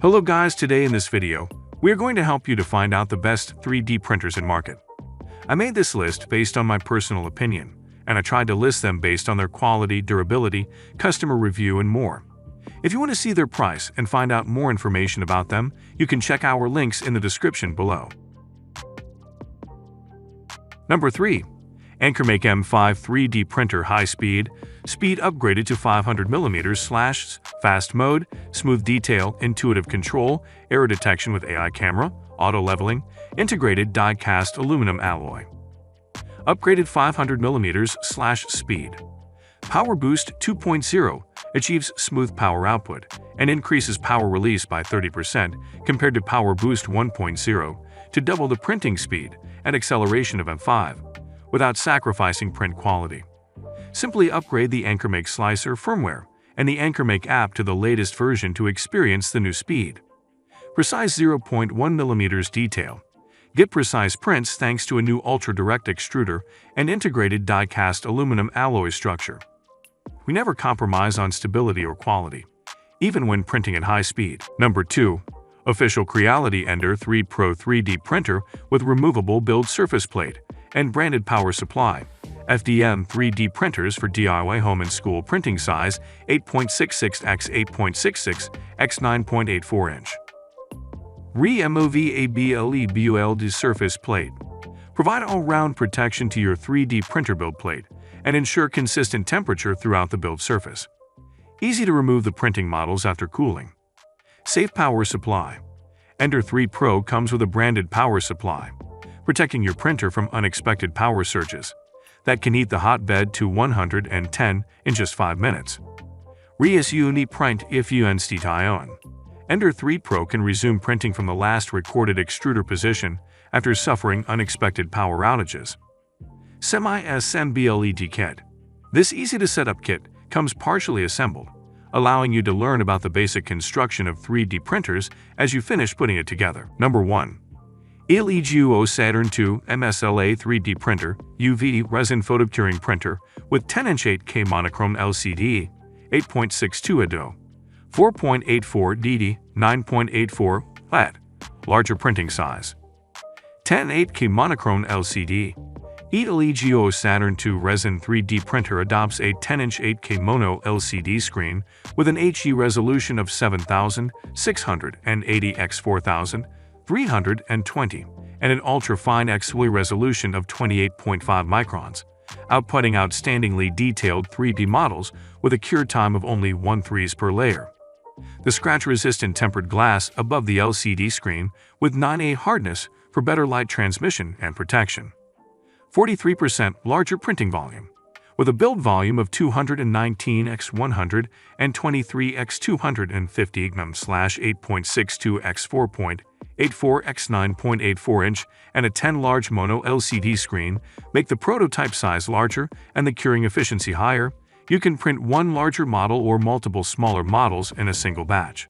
Hello guys, today in this video, we are going to help you to find out the best 3D printers in market. I made this list based on my personal opinion, and I tried to list them based on their quality, durability, customer review, and more. If you want to see their price and find out more information about them, you can check our links in the description below. Number 3. AnkerMake M5 3D Printer High Speed upgraded to 500mm/ fast mode, smooth detail, intuitive control, error detection with AI camera, auto leveling, integrated die-cast aluminum alloy. Upgraded 500mm/ speed. Power Boost 2.0 achieves smooth power output and increases power release by 30% compared to Power Boost 1.0 to double the printing speed and acceleration of M5 without sacrificing print quality. Simply upgrade the AnkerMake Slicer firmware and the AnkerMake app to the latest version to experience the new speed. Precise 0.1mm detail. Get precise prints thanks to a new ultra-direct extruder and integrated die-cast aluminum alloy structure. We never compromise on stability or quality, even when printing at high speed. Number 2. Official Creality Ender 3 Pro 3D Printer with removable build surface plate and branded power supply. FDM 3D printers for DIY home and school printing size 8.66 x 8.66 x 9.84 inch. Removable build surface plate. Provide all-round protection to your 3D printer build plate and ensure consistent temperature throughout the build surface. Easy to remove the printing models after cooling. Safe power supply. Ender 3 Pro comes with a branded power supply, protecting your printer from unexpected power surges that can heat the hotbed to 110 in just 5 minutes. Resume print if you on. Ender 3 Pro can resume printing from the last recorded extruder position after suffering unexpected power outages. Semi-assembled kit. This easy-to-set-up kit comes partially assembled, allowing you to learn about the basic construction of 3D printers as you finish putting it together. Number 1. Saturn 2 MSLA 3D Printer UV Resin Photocuring Printer with 10-inch 8K monochrome LCD, 8.62 ADO, 4.84 DD, 9.84 LED, larger printing size. 10 8K monochrome LCD. Saturn 2 Resin 3D Printer adopts a 10-inch 8K mono LCD screen with an HE resolution of 7680 x 4320 and an ultra-fine XY resolution of 28.5 microns, outputting outstandingly detailed 3D models with a cure time of only 1/3 per layer. The scratch-resistant tempered glass above the LCD screen with 9A hardness for better light transmission and protection. 43% larger printing volume, with a build volume of 219 x 123 x 250 mm/8.62 x 4.84 x 9.84 inch and a 10 large mono LCD screen make the prototype size larger and the curing efficiency higher. You can print one larger model or multiple smaller models in a single batch.